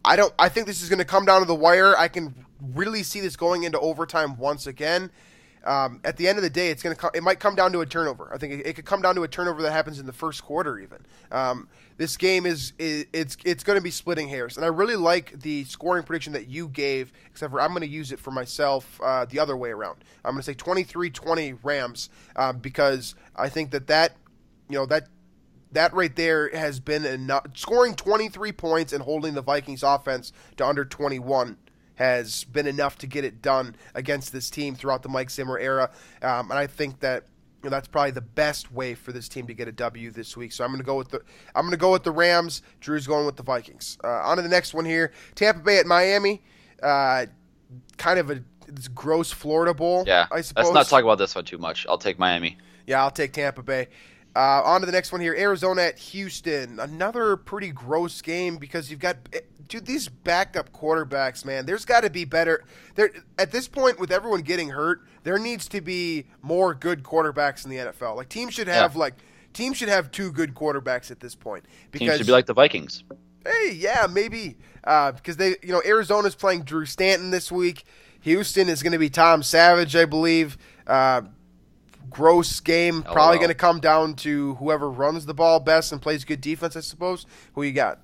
I think this is going to come down to the wire. I can really see this going into overtime once again. At the end of the day, it might come down to a turnover. I think it could come down to a turnover that happens in the first quarter even. This game it's going to be splitting hairs, and I really like the scoring prediction that you gave, except for I'm going to use it for myself the other way around. I'm going to say 23-20 Rams because I think that right there has been enough. Scoring 23 points and holding the Vikings offense to under 21 has been enough to get it done against this team throughout the Mike Zimmer era, and I think that that's probably the best way for this team to get a W this week. So I'm going to go with the Rams. Drew's going with the Vikings. On to the next one here: Tampa Bay at Miami. Kind of this gross Florida Bowl. Yeah, I suppose. Let's not talk about this one too much. I'll take Miami. Yeah, I'll take Tampa Bay. On to the next one here: Arizona at Houston. Another pretty gross game because you've got. Dude, these backup quarterbacks, man, there's got to be better. At this point, with everyone getting hurt, there needs to be more good quarterbacks in the NFL. Like teams should have two good quarterbacks at this point. Because teams should be like the Vikings. Hey, yeah, maybe because Arizona's playing Drew Stanton this week. Houston is going to be Tom Savage, I believe. Gross game, probably going to come down to whoever runs the ball best and plays good defense, I suppose. Who you got?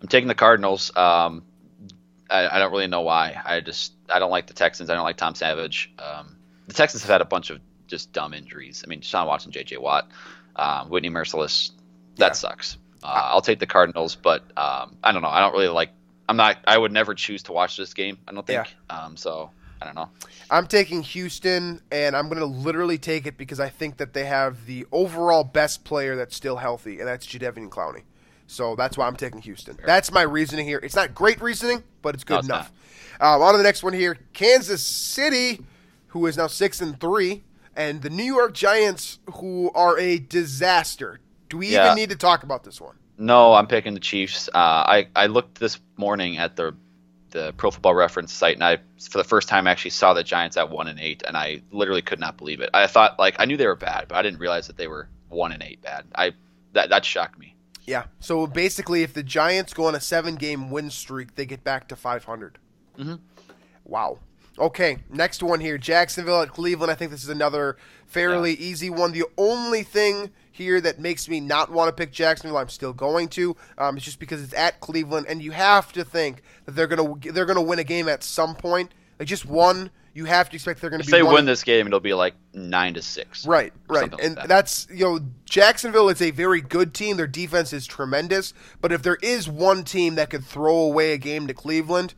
I'm taking the Cardinals. I don't really know why. I don't like the Texans. I don't like Tom Savage. The Texans have had a bunch of just dumb injuries. I mean, Deshaun Watson, J.J. Watt, Whitney Merciless. That sucks. I'll take the Cardinals, but I don't know. I don't really like. I would never choose to watch this game. I don't think. So I don't know. I'm taking Houston, and I'm going to literally take it because I think that they have the overall best player that's still healthy, and that's Jadeveon Clowney. So that's why I'm taking Houston. Fair. That's my reasoning here. It's not great reasoning, but it's good enough. On to the next one here. Kansas City, who is now 6-3, and the New York Giants, who are a disaster. Do we even need to talk about this one? No, I'm picking the Chiefs. I looked this morning at the Pro Football Reference site, and I, for the first time, actually saw the Giants at 1-8, and I literally could not believe it. I thought, I knew they were bad, but I didn't realize that they were 1-8 bad. That shocked me. Yeah, so basically if the Giants go on a 7-game win streak, they get back to 500. Mm-hmm. Wow. Okay, next one here, Jacksonville at Cleveland. I think this is another fairly easy one. The only thing here that makes me not want to pick Jacksonville, I'm still going to, is just because it's at Cleveland, and you have to think that they're gonna win a game at some point, like just one. You have to expect they're going to be. If they win this game, it'll be like 9-6. Right, and that's Jacksonville is a very good team. Their defense is tremendous, but if there is one team that could throw away a game to Cleveland,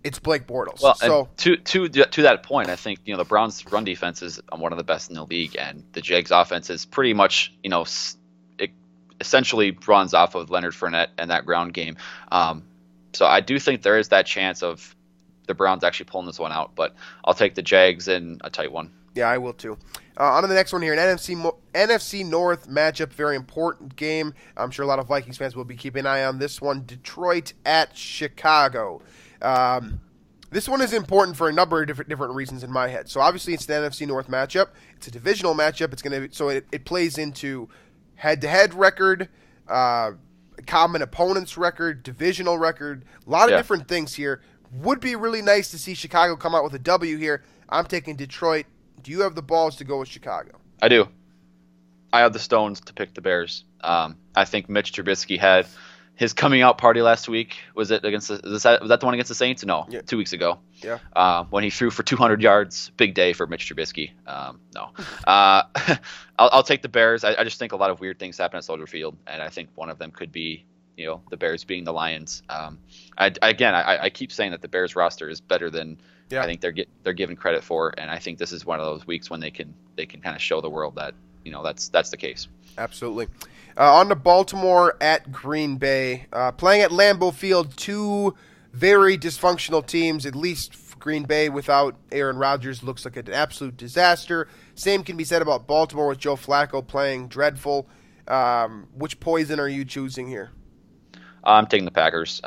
it's Blake Bortles. Well, so to that point, I think the Browns' run defense is one of the best in the league, and the Jags' offense is pretty much it essentially runs off of Leonard Fournette and that ground game. So I do think there is that chance of the Browns actually pulling this one out, but I'll take the Jags in a tight one. Yeah, I will too. On to the next one here, an NFC North matchup, very important game. I'm sure a lot of Vikings fans will be keeping an eye on this one. Detroit at Chicago. This one is important for a number of different reasons in my head. So obviously it's the NFC North matchup. It's a divisional matchup. It plays into head-to-head record, common opponents record, divisional record, a lot of different things here. Would be really nice to see Chicago come out with a W here. I'm taking Detroit. Do you have the balls to go with Chicago? I do. I have the stones to pick the Bears. I think Mitch Trubisky had his coming out party last week. Was it against was that the one against the Saints? No, 2 weeks ago. Yeah. When he threw for 200 yards, big day for Mitch Trubisky. No. I'll take the Bears. I just think a lot of weird things happen at Soldier Field, and I think one of them could be the Bears being the Lions. I keep saying that the Bears roster is better than I think they're given credit for, and I think this is one of those weeks when they can kind of show the world that that's the case. Absolutely. On to Baltimore at Green Bay, playing at Lambeau Field, two very dysfunctional teams. At least Green Bay without Aaron Rodgers looks like an absolute disaster. Same can be said about Baltimore with Joe Flacco playing dreadful. Which poison are you choosing here? I'm taking the Packers.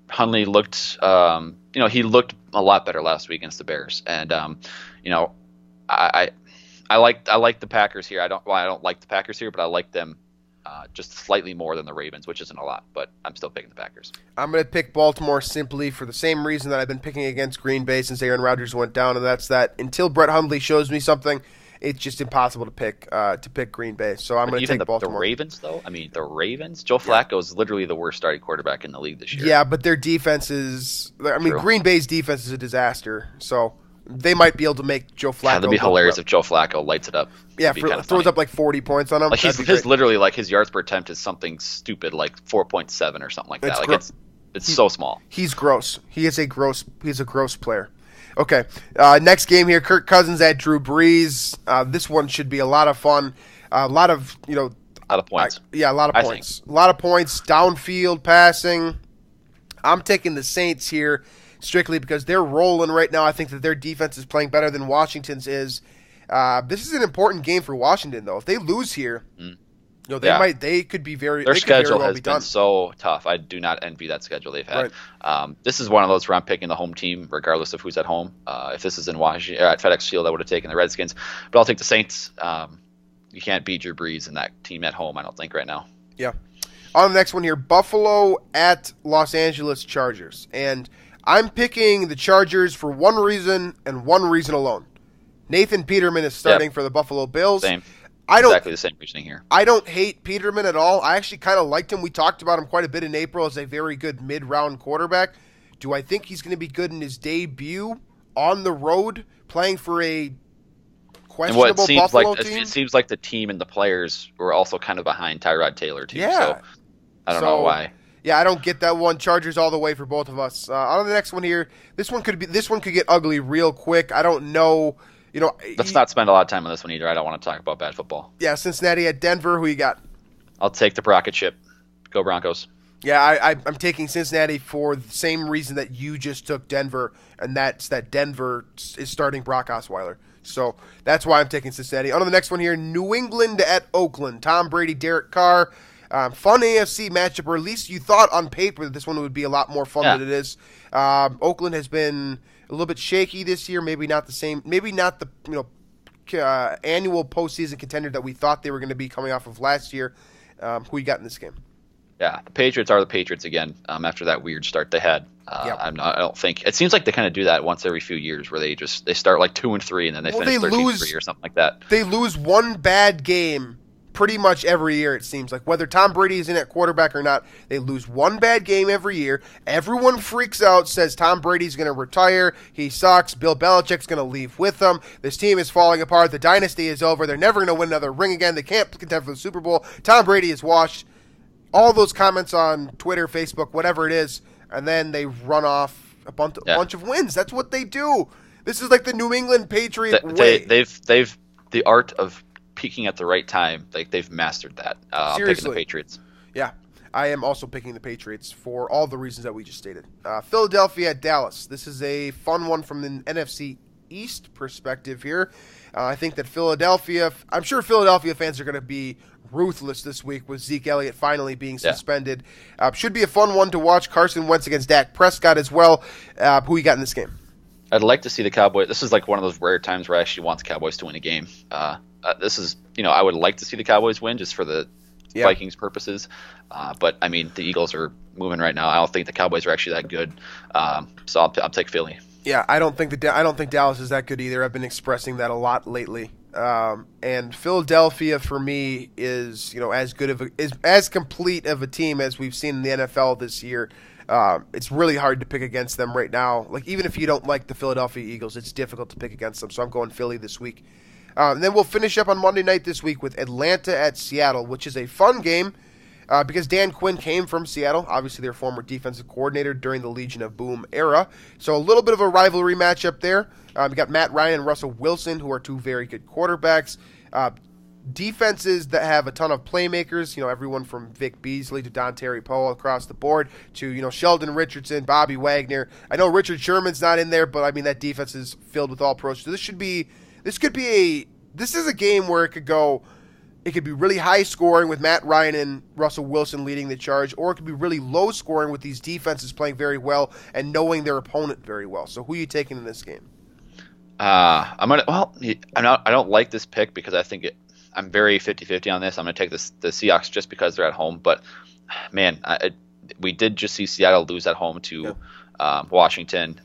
Hundley looked, he looked a lot better last week against the Bears, and I like the Packers here. I don't like the Packers here, but I like them just slightly more than the Ravens, which isn't a lot, but I'm still picking the Packers. I'm going to pick Baltimore simply for the same reason that I've been picking against Green Bay since Aaron Rodgers went down, and that's that until Brett Hundley shows me something, it's just impossible to pick Green Bay. So I'm going to take Baltimore. The Ravens, though? I mean, the Ravens? Joe Flacco is literally the worst starting quarterback in the league this year. Yeah, but their defense is – True. Green Bay's defense is a disaster, so they might be able to make Joe Flacco – Yeah, that'd be hilarious if Joe Flacco lights it up. Yeah, throws up like 40 points on him. Like his literally, like his yards per attempt is something stupid, like 4.7 or something like that. It's so small. He's gross. He's a gross player. Okay, next game here, Kirk Cousins at Drew Brees. This one should be a lot of fun. A lot of points. A lot of points. A lot of points. Downfield passing. I'm taking the Saints here strictly because they're rolling right now. I think that their defense is playing better than Washington's is. This is an important game for Washington, though. If they lose here, they could be very. Their schedule has been so tough. I do not envy that schedule they've had. Right. This is one of those where I'm picking the home team, regardless of who's at home. If this is in Washington at FedEx Field, I would have taken the Redskins, but I'll take the Saints. You can't beat Drew Brees and that team at home, I don't think, right now. Yeah. On the next one here, Buffalo at Los Angeles Chargers, and I'm picking the Chargers for one reason and one reason alone. Nathan Peterman is starting for the Buffalo Bills. Same. Exactly the same reasoning here. I don't hate Peterman at all. I actually kind of liked him. We talked about him quite a bit in April as a very good mid-round quarterback. Do I think he's going to be good in his debut on the road playing for a questionable Buffalo team? It seems like the team and the players were also kind of behind Tyrod Taylor too. Yeah. So I don't know why. Yeah, I don't get that one. Chargers all the way for both of us. On the next one here, this one could get ugly real quick. I don't know. Let's not spend a lot of time on this one either. I don't want to talk about bad football. Yeah, Cincinnati at Denver. Who you got? I'll take the rocket ship. Go Broncos. Yeah, I'm taking Cincinnati for the same reason that you just took Denver, and that's that Denver is starting Brock Osweiler. So that's why I'm taking Cincinnati. On to the next one here, New England at Oakland. Tom Brady, Derek Carr. Fun AFC matchup, or at least you thought on paper that this one would be a lot more fun than it is. Oakland has been a little bit shaky this year. Maybe not the same. Maybe not the annual postseason contender that we thought they were going to be coming off of last year. Who you got in this game? Yeah, the Patriots are the Patriots again. After that weird start they had, I don't think it seems like they kind of do that once every few years, where they start like 2-3 and then they finish 13-3 or something like that. They lose one bad game pretty much every year, it seems like. Whether Tom Brady is in at quarterback or not, they lose one bad game every year. Everyone freaks out, says Tom Brady's going to retire. He sucks. Bill Belichick's going to leave with them. This team is falling apart. The dynasty is over. They're never going to win another ring again. They can't contend for the Super Bowl. Tom Brady is washed. All those comments on Twitter, Facebook, whatever it is, and then they run off a bunch of wins. That's what they do. This is like the New England Patriot way. They've the art of peaking at the right time. Like they've mastered that. I'm picking the Patriots. Yeah, I am also picking the Patriots for all the reasons that we just stated. Philadelphia at Dallas. This is a fun one from the NFC East perspective here. I think that I'm sure Philadelphia fans are going to be ruthless this week with Zeke Elliott finally being suspended. Should be a fun one to watch. Carson Wentz against Dak Prescott as well. Who you got in this game? I'd like to see the Cowboys. This is like one of those rare times where I actually want the Cowboys to win a game. This is, I would like to see the Cowboys win just for the Vikings purposes. But I mean, the Eagles are moving right now. I don't think the Cowboys are actually that good. So I'll take Philly. Yeah, I don't think Dallas is that good either. I've been expressing that a lot lately. And Philadelphia for me is as complete of a team as we've seen in the NFL this year. It's really hard to pick against them right now. Like even if you don't like the Philadelphia Eagles, it's difficult to pick against them. So I'm going Philly this week. And then we'll finish up on Monday night this week with Atlanta at Seattle, which is a fun game because Dan Quinn came from Seattle, obviously their former defensive coordinator during the Legion of Boom era. So a little bit of a rivalry matchup there. We got Matt Ryan and Russell Wilson, who are two very good quarterbacks. defenses that have a ton of playmakers, everyone from Vic Beasley to Don Terry Poe across the board to, Sheldon Richardson, Bobby Wagner. I know Richard Sherman's not in there, but I mean that defense is filled with all pros. So this is a game where it could be really high scoring with Matt Ryan and Russell Wilson leading the charge, or it could be really low scoring with these defenses playing very well and knowing their opponent very well. So who are you taking in this game? I don't like this pick because I think I'm very 50-50 on this. I'm going to take the Seahawks just because they're at home. But, man, we did just see Seattle lose at home to Washington.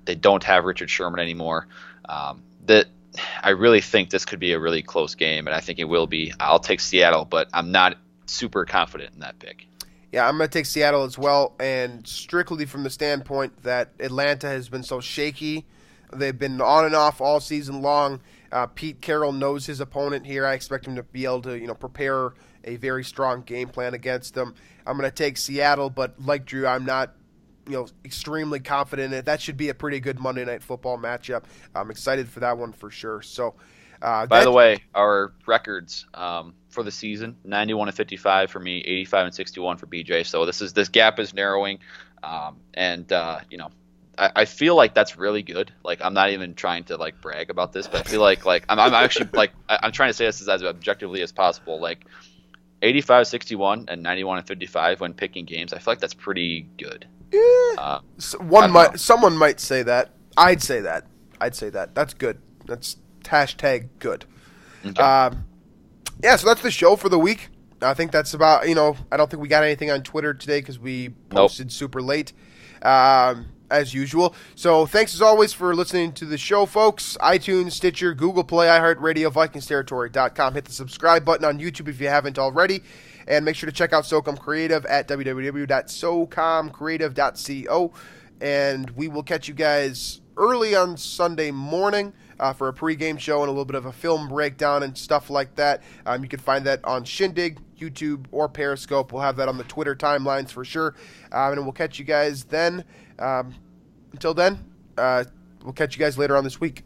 They don't have Richard Sherman anymore. I really think this could be a really close game, and I think it will be. I'll take Seattle, but I'm not super confident in that pick. Yeah, I'm going to take Seattle as well, and strictly from the standpoint that Atlanta has been so shaky. They've been on and off all season long. Pete Carroll knows his opponent here. I expect him to be able to, prepare a very strong game plan against them. I'm going to take Seattle, but like Drew, I'm not extremely confident in it. That should be a pretty good Monday Night Football matchup. I'm excited for that one for sure. So, by the way, our records for the season: 91-55 for me, 85-61 for BJ. So this gap is narrowing, I feel like that's really good. Like, I'm not even trying to brag about this, but I feel like I'm actually I'm trying to say this as objectively as possible. Like 85-61 and 91-55 when picking games, I feel like that's pretty good. Yeah. Someone might say that. I'd say that. That's good. That's hashtag good. Okay. So that's the show for the week. I think that's about, I don't think we got anything on Twitter today because we posted super late, as usual. So thanks as always for listening to the show, folks. iTunes, Stitcher, Google Play, iHeartRadio, VikingsTerritory.com. Hit the subscribe button on YouTube if you haven't already. And make sure to check out SOCOM Creative at www.socomcreative.co. And we will catch you guys early on Sunday morning for a pregame show and a little bit of a film breakdown and stuff like that. You can find that on Shindig, YouTube, or Periscope. We'll have that on the Twitter timelines for sure. And we'll catch you guys then. Until then, we'll catch you guys later on this week.